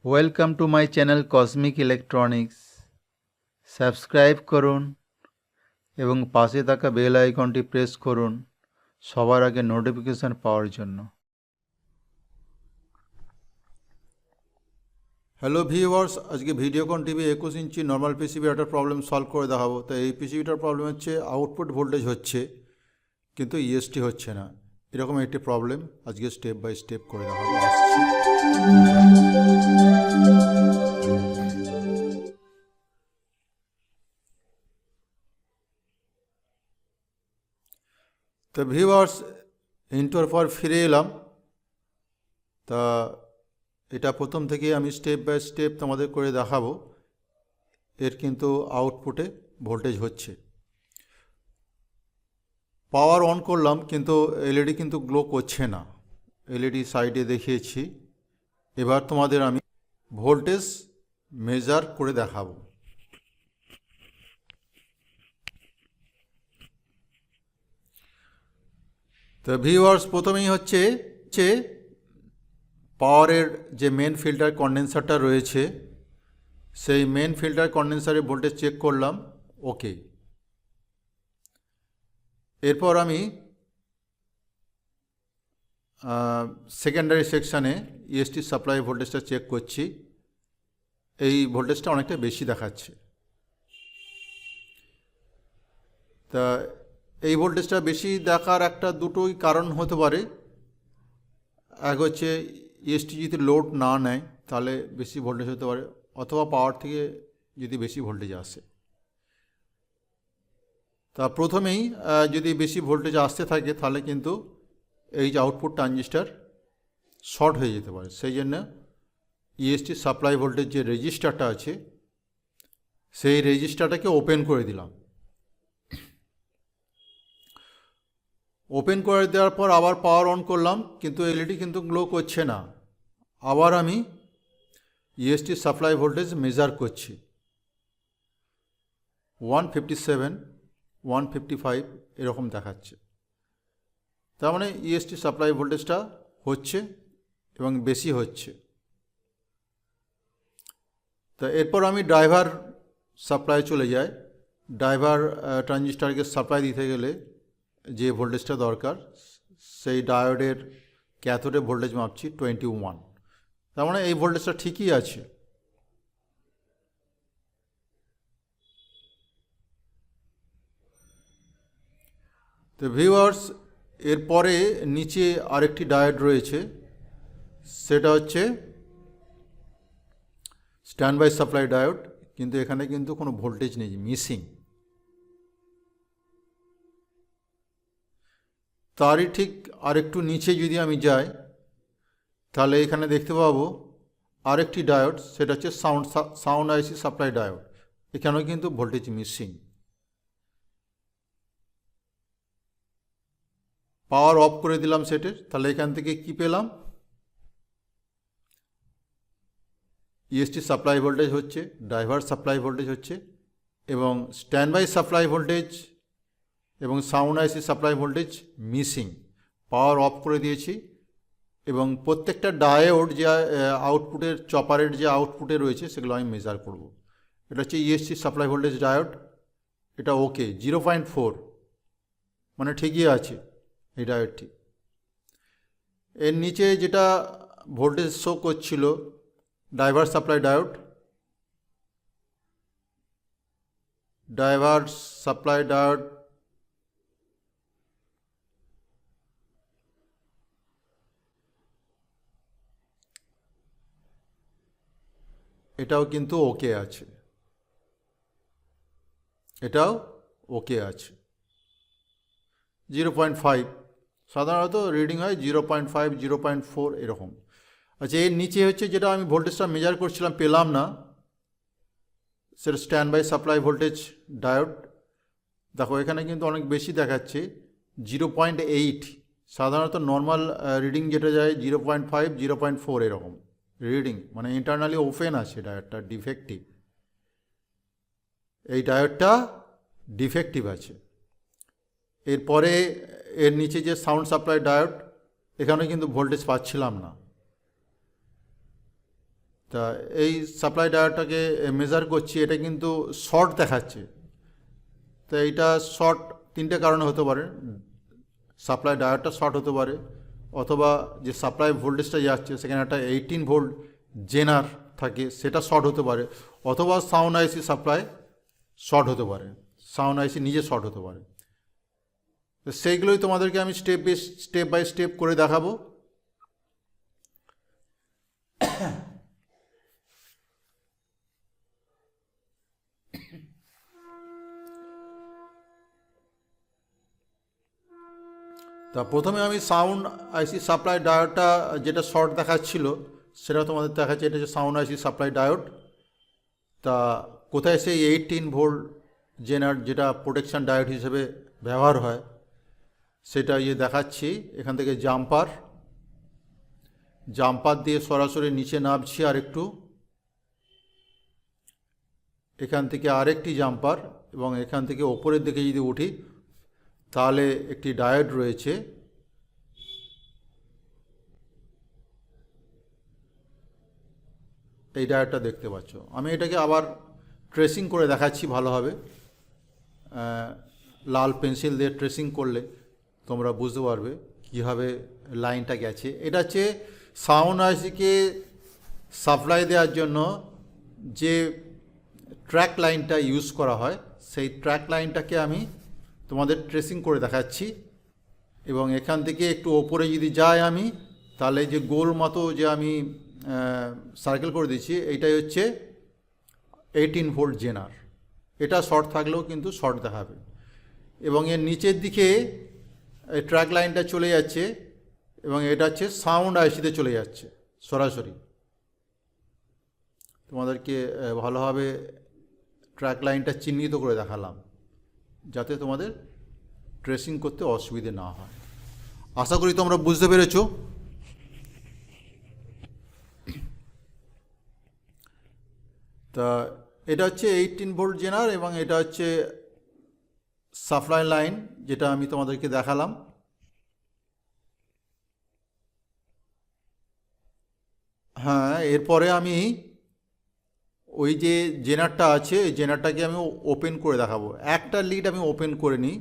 Welcome to my channel cosmic electronics. Subscribe করুন এবং পাশে থাকা বেল আইকনটি প্রেস করুন সবার আগে নোটিফিকেশন পাওয়ার জন্য। হ্যালো ভিউয়ার্স, আজকে ভিডিওকন টিভি 21 ইঞ্চি নর্মাল পিসিবি একটা প্রবলেম সলভ করে দেখাবো। তো এই পিসিবিটার প্রবলেম হচ্ছে আউটপুট ভোল্টেজ হচ্ছে কিন্তু ইএসটি হচ্ছে না, এরকম একটি প্রবলেম। আজকে স্টেপ বাই স্টেপ করে দেখাবো। আসছি। তো ভিউয়ার্স, ইন্টার পর ফিরে এলাম। তা এটা প্রথম থেকে আমি স্টেপ বাই স্টেপ তোমাদের করে দেখাবো। এর কিন্তু আউটপুটে ভোল্টেজ হচ্ছে। পাওয়ার অন করলাম কিন্তু এলইডি কিন্তু গ্লো করছে না, এলইডি সাইডে দেখিয়েছি। এবার তোমাদের আমি ভোল্টেজ মেজার করে দেখাবো। তো ভিউয়ার্স, প্রথমেই হচ্ছে পাওয়ারের যে মেন ফিল্টার কন্ডেন্সারটা রয়েছে, সেই মেন ফিল্টার কন্ডেন্সারের ভোল্টেজ চেক করলাম, ওকে। এরপর আমি সেকেন্ডারি সেকশানে ইএসটি সাপ্লাই ভোল্টেজটা চেক করছি। এই ভোল্টেজটা অনেকটা বেশি দেখাচ্ছে। তা এই ভোল্টেজটা বেশি দেখার একটা দুটোই কারণ হতে পারে। এক হচ্ছে ইএসটি যদি লোড না নেয় তাহলে বেশি ভোল্টেজ হতে পারে, অথবা পাওয়ার থেকে যদি বেশি ভোল্টেজ আসে। তা প্রথমেই যদি বেশি ভোল্টেজ আসতে থাকে তাহলে কিন্তু এই যে আউটপুট ট্রানজিস্টার শর্ট হয়ে যেতে পারে। সেই জন্য ইএসটি সাপ্লাই ভোল্টেজ যে রেজিস্টারটা আছে সেই রেজিস্টারটাকে ওপেন করে দিলাম। ওপেন করে দেওয়ার পর আবার পাওয়ার অন করলাম কিন্তু এলইডি কিন্তু গ্লো করছে না। আবার আমি ইএসটি সাপ্লাই ভোল্টেজ মেজার করছি। 157, 155 এরকম দেখাচ্ছে। তার মানে ইএসটি সাপ্লাই ভোল্টেজটা হচ্ছে এবং বেশি হচ্ছে। তা এরপর আমি ড্রাইভার সাপ্লাই চলে যাই। ড্রাইভার ট্রানজিস্টারকে সাপ্লাই দিতে গেলে যে ভোল্টেজটা দরকার, সেই ডায়োডের ক্যাথোডে ভোল্টেজ মাপছি 21। তার মানে এই ভোল্টেজটা ঠিকই আছে। তো ভিউয়ার্স, এরপরে নিচে আরেকটি ডায়োড রয়েছে, সেটা হচ্ছে স্ট্যান্ড বাই সাপ্লাই ডায়োড, কিন্তু এখানে কিন্তু কোনো ভোল্টেজ নেই, মিসিং। তারই ঠিক আরেকটু নিচে যদি আমি যাই তাহলে এখানে দেখতে পাবো আরেকটি ডায়োড, সেটা হচ্ছে সাউন্ড আইসি সাপ্লাই ডায়োড। এখানেও কিন্তু ভোল্টেজ মিসিং। পাওয়ার অফ করে দিলাম সেটের, তাহলে এখান থেকে কি পেলাম? ইএসটি সাপ্লাই ভোল্টেজ হচ্ছে, ড্রাইভার সাপ্লাই ভোল্টেজ হচ্ছে, এবং স্ট্যান্ড বাই সাপ্লাই ভোল্টেজ এবং sound IC supply voltage missing. Power of করে দিয়েছি এবং প্রত্যেকটা ডায়োড যে আউটপুটের চপারের যে আউটপুটে রয়েছে সেগুলো আমি মেজার করব। এটা হচ্ছে ইএসটি সাপ্লাই ভোল্টেজ ডায়োড, এটা ওকে 0.4, মানে ঠিকই আছে এই ডায়োডটি। এর নিচে যেটা ভোল্টেজ শো করছিল driver supply diode, driver supply diode এটাও কিন্তু ওকে আছে, এটাও ওকে আছে 0.5। সাধারণত রিডিং হয় 0.5, 0.4 এরকম। আচ্ছা, এর নিচে হচ্ছে যেটা আমি ভোল্টেজটা মেজার করছিলাম, পেলাম না, সেটা stand by supply voltage diode. দেখো এখানে কিন্তু অনেক বেশি দেখাচ্ছে 0.8। সাধারণত নর্মাল রিডিং যেটা যায় 0.5, 0.4 এরকম রিডিং, মানে ইন্টারনালি ওপেন আছে ডায়োডটা, ডিফেক্টিভ। এই ডায়োডটা ডিফেক্টিভ আছে। এরপরে এর নিচে যে সাউন্ড সাপ্লাই ডায়োড, এখানে কিন্তু ভোল্টেজ পাচ্ছিলাম না। তা এই সাপ্লাই ডায়োডটাকে মেজার করছি, এটা কিন্তু শর্ট দেখাচ্ছে। তো এইটা শর্ট তিনটে কারণে হতে পারে। সাপ্লাই ডায়োডটা শর্ট হতে পারে, অথবা যে সাপ্লাই ভোল্টেজটা যাচ্ছে সেখানে একটা 18 ভোল্ট জেনার থাকে, সেটা শর্ট হতে পারে, অথবা সাউন্ড আইসি সাপ্লাই শর্ট হতে পারে, সাউন্ড আইসি নিজে শর্ট হতে পারে। তো সেইগুলোই তোমাদেরকে আমি স্টেপ বাই স্টেপ করে দেখাবো। তা প্রথমে আমি সাউন্ড আইসি সাপ্লাই ডায়োডটা যেটা শর্ট দেখাচ্ছিল সেটা তোমাদের দেখাচ্ছে। এটা হচ্ছে সাউন্ড আইসি সাপ্লাই ডায়োড। তা কোথায় সেই 18 ভোল্ট জেনার যেটা প্রোটেকশন ডায়োড হিসেবে ব্যবহার হয় সেটা দেখাচ্ছি। এখান থেকে জাম্পার দিয়ে সরাসরি নিচে নামছি, আর একটু এখান থেকে আরেকটি জাম্পার, এবং এখান থেকে ওপরের দিকে যদি উঠি তাহলে একটি ডায়োড রয়েছে। এই ডায়োডটা দেখতে পাচ্ছ। আমি এটাকে আবার ট্রেসিং করে দেখাচ্ছি ভালোভাবে। লাল পেন্সিল দিয়ে ট্রেসিং করলে তোমরা বুঝতে পারবে কীভাবে লাইনটা গেছে। এটা হচ্ছে সাউন্ড আইসিকে সাপ্লাই দেওয়ার জন্য যে ট্র্যাক লাইনটা ইউজ করা হয়, সেই ট্র্যাক লাইনটাকে আমি তোমাদের ট্রেসিং করে দেখাচ্ছি। এবং এখান থেকে একটু ওপরে যদি যাই আমি, তাহলে যে গোল মতো যে আমি সার্কেল করে দিচ্ছি, এইটাই হচ্ছে 18 ভোল্ট জেনার। এটা শর্ট থাকলেও কিন্তু শর্ট দেখাবে। এবং এর নিচের দিকে এই ট্র্যাক লাইনটা চলে যাচ্ছে, এবং এটা হচ্ছে সাউন্ড আইসিতে চলে যাচ্ছে সরাসরি। তোমাদেরকে ভালোভাবে ট্র্যাক লাইনটা চিহ্নিত করে দেখালাম যাতে তোমাদের ট্রেসিং করতে অসুবিধে না হয়। আশা করি তোমরা বুঝতে পেরেছো। তা এটা হচ্ছে 18 ভোল্ট জেনার, এবং এটা হচ্ছে সাপ্লাই লাইন যেটা আমি তোমাদেরকে দেখালাম। হ্যাঁ, এরপরে আমি ওই যে জেনারটা আছে, এই জেনারটাকে আমি ওপেন করে দেখাবো। একটা লিড আমি ওপেন করে নিই।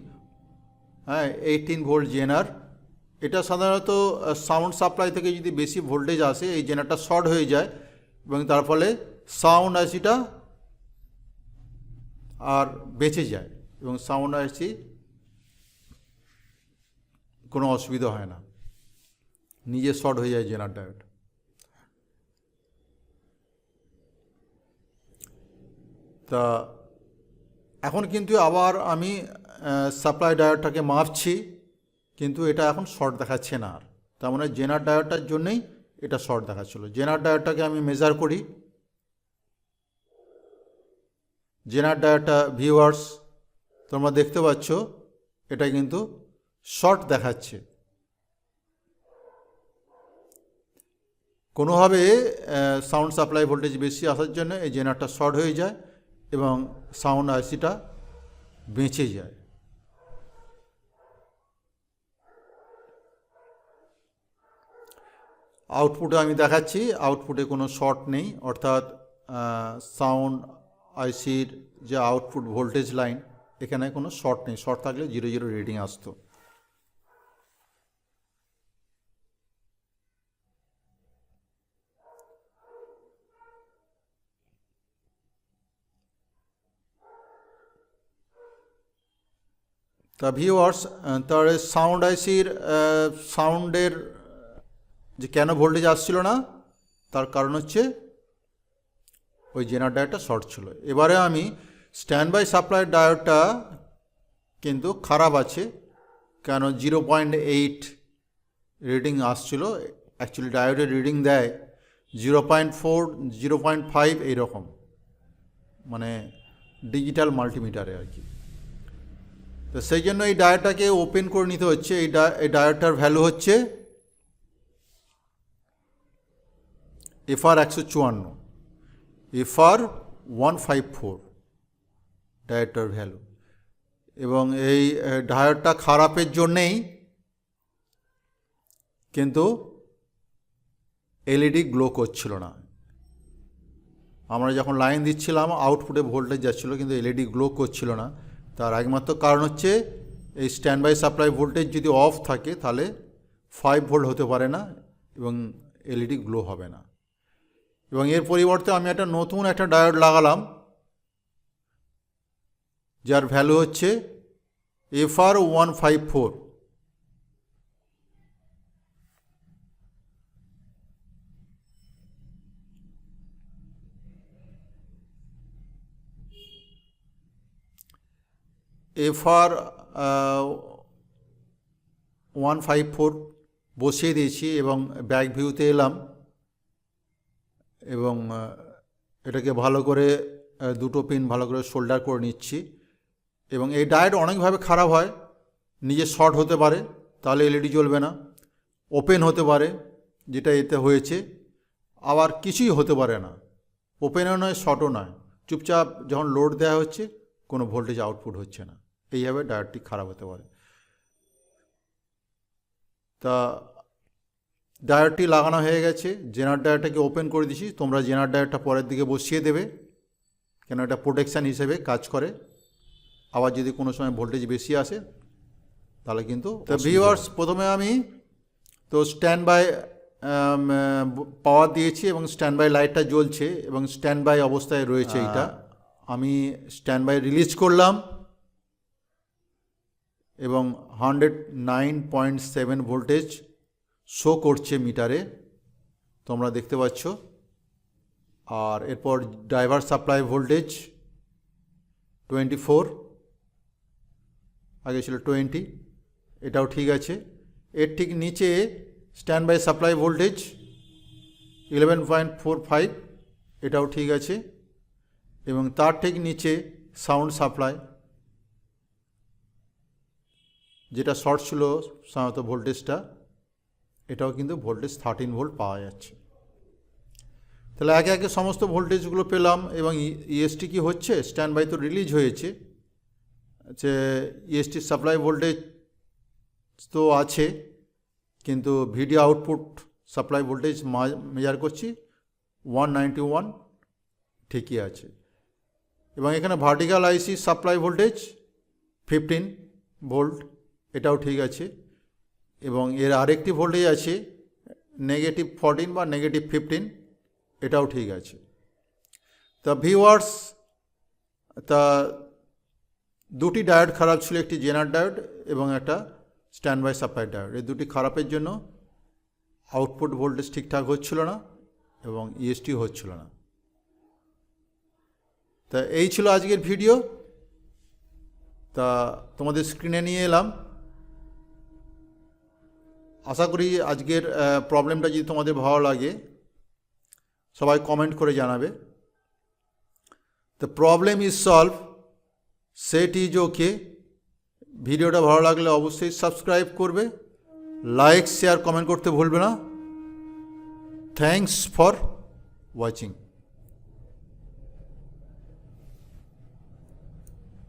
হ্যাঁ, 18 ভোল্ট জেনার। এটা সাধারণত সাউন্ড সাপ্লাই থেকে যদি বেশি ভোল্টেজ আসে, এই জেনারটা শর্ট হয়ে যায়, এবং তার ফলে সাউন্ড আইসিটা আর বেঁচে যায়, এবং সাউন্ড আইসি কোনো অসুবিধা হয় না, নিজে শর্ট হয়ে যায় জেনার ডায়োড। তা এখন কিন্তু আবার আমি সাপ্লাই ডায়োডটাকে মাপছি, কিন্তু এটা এখন শর্ট দেখাচ্ছে না আর। তার মানে জেনার ডায়োডটার জন্যই এটা শর্ট দেখাচ্ছিল। জেনার ডায়োডটাকে আমি মেজার করি। জেনার ডায়োডটা ভিউয়ার্স তোমরা দেখতে পাচ্ছ, এটা কিন্তু শর্ট দেখাচ্ছে। কোনোভাবে সাউন্ড সাপ্লাই ভোল্টেজ বেশি আসার জন্য এই জেনারটা শর্ট হয়ে যায়, এবং সাউন্ড আইসিটা বেঁচে যায়। আউটপুটে আমি দেখাচ্ছি, আউটপুটে কোনো শর্ট নেই, অর্থাৎ সাউন্ড আইসির যে আউটপুট ভোল্টেজ লাইন, এখানে কোনো শর্ট নেই। শর্ট থাকলে 0 রিডিং আসতো। তা ভিউয়ার্স, তার সাউন্ড আইসির সাউন্ডের যে কেন ভোল্টেজ আসছিল না, তার কারণ হচ্ছে ওই জেনার ডায়োডটা শর্ট ছিল। এবারে আমি স্ট্যান্ড বাই সাপ্লাই ডায়োডটা কিন্তু খারাপ আছে, কেন 0.8 রিডিং আসছিল। অ্যাকচুয়ালি ডায়োডের রিডিং দেয় 0.4, 0.5 এইরকম, মানে ডিজিটাল মাল্টিমিটারে আর কি। তো সেই জন্য এই ডায়োডটাকে ওপেন করে নিতে হচ্ছে। এই ডায়োডটার ভ্যালু হচ্ছে FR 154, FR 154 ডায়োডটার ভ্যালু। এবং এই ডায়োডটা খারাপের জন্যেই কিন্তু এলইডি গ্লো করছিল না। আমরা যখন লাইন দিচ্ছিলাম আউটপুটে ভোল্টেজ যাচ্ছিলো কিন্তু এলইডি গ্লো করছিল না। তার একমাত্র কারণ হচ্ছে এই স্ট্যান্ড বাই সাপ্লাই ভোল্টেজ যদি অফ থাকে তাহলে 5 ভোল্ট হতে পারে না এবং এলইডি গ্লো হবে না। এবং এর পরিবর্তে আমি একটা নতুন একটা ডায়োড লাগালাম, যার ভ্যালু হচ্ছে FR154। FR154 বসিয়ে দিয়েছি এবং ব্যাক ভিউতে এলাম এবং এটাকে ভালো করে দুটো পিন ভালো করে সোল্ডার করে নিচ্ছি। এবং এই ডায়োড অনেকভাবে খারাপ হয়, নিজে শর্ট হতে পারে তাহলে এলইডি জ্বলবে না, ওপেন হতে পারে যেটা এতে হয়েছে, আবার কিছুই হতে পারে না, ওপেনও নয় শর্টও নয়, চুপচাপ যখন লোড দেওয়া হচ্ছে কোনো ভোল্টেজ আউটপুট হচ্ছে না, এইভাবে ডায়োডটি খারাপ হতে পারে। তা ডায়োডটি লাগানো হয়ে গেছে, জেনার ডায়োডটাকে ওপেন করে দিয়েছি। তোমরা জেনার ডায়োডটা পরের দিকে বসিয়ে দেবে, কেন এটা প্রোটেকশান হিসেবে কাজ করে। আবার যদি কোনো সময় ভোল্টেজ বেশি আসে তাহলে কিন্তু। তো ভিউয়ার্স, প্রথমে আমি তো স্ট্যান্ড বাই পাওয়ার দিয়েছি এবং স্ট্যান্ড বাই লাইটটা জ্বলছে এবং স্ট্যান্ড বাই অবস্থায় রয়েছে। এটা আমি স্ট্যান্ড বাই রিলিজ করলাম এবং 109.7 ভোল্টেজ শো করছে মিটারে, তোমরা দেখতে পাচ্ছ। আর এরপর ড্রাইভার সাপ্লাই ভোল্টেজ 24, আগে ছিল 20, এটাও ঠিক আছে। এর ঠিক নিচে স্ট্যান্ড বাই সাপ্লাই ভোল্টেজ 11.45, এটাও ঠিক আছে। এবং তার ঠিক নিচে সাউন্ড সাপ্লাই, যেটা শর্ট ছিল সাধারণত ভোল্টেজটা, এটাও কিন্তু ভোল্টেজ 13 ভোল্ট পাওয়া যাচ্ছে। তাহলে একে একে সমস্ত ভোল্টেজগুলো পেলাম। এবং ইএসটি কি হচ্ছে, স্ট্যান্ড বাই তো রিলিজ হয়েছে, যে ইএসটি সাপ্লাই ভোল্টেজ তো আছে, কিন্তু video output supply voltage measure করছি 191, ঠিকই আছে। এবং এখানে ভার্টিক্যাল আইসি সাপ্লাই ভোল্টেজ 15 ভোল্ট, এটাও ঠিক আছে। এবং এর আরেকটি ভোল্টেজ আছে -14 বা -15, এটাও ঠিক আছে। তা ভিউয়ার্স, তা দুটি ডায়োড খারাপ ছিল, একটি জেনার ডায়োড এবং একটা স্ট্যান্ড বাই সাপ্লাই ডায়োড। এই দুটি খারাপের জন্য আউটপুট ভোল্টেজ ঠিকঠাক হচ্ছিল না এবং ইএসটি হচ্ছিল না। তা এই ছিল আজকের ভিডিও। তা তোমাদের স্ক্রিনে নিয়ে এলাম। আশা করি আজকের প্রবলেমটা যদি তোমাদের ভালো লাগে সবাই কমেন্ট করে জানাবে। The problem is solve, set is okay. ভিডিওটা ভালো লাগলে অবশ্যই সাবস্ক্রাইব করবে, লাইক শেয়ার কমেন্ট করতে ভুলবে না। Thanks for watching.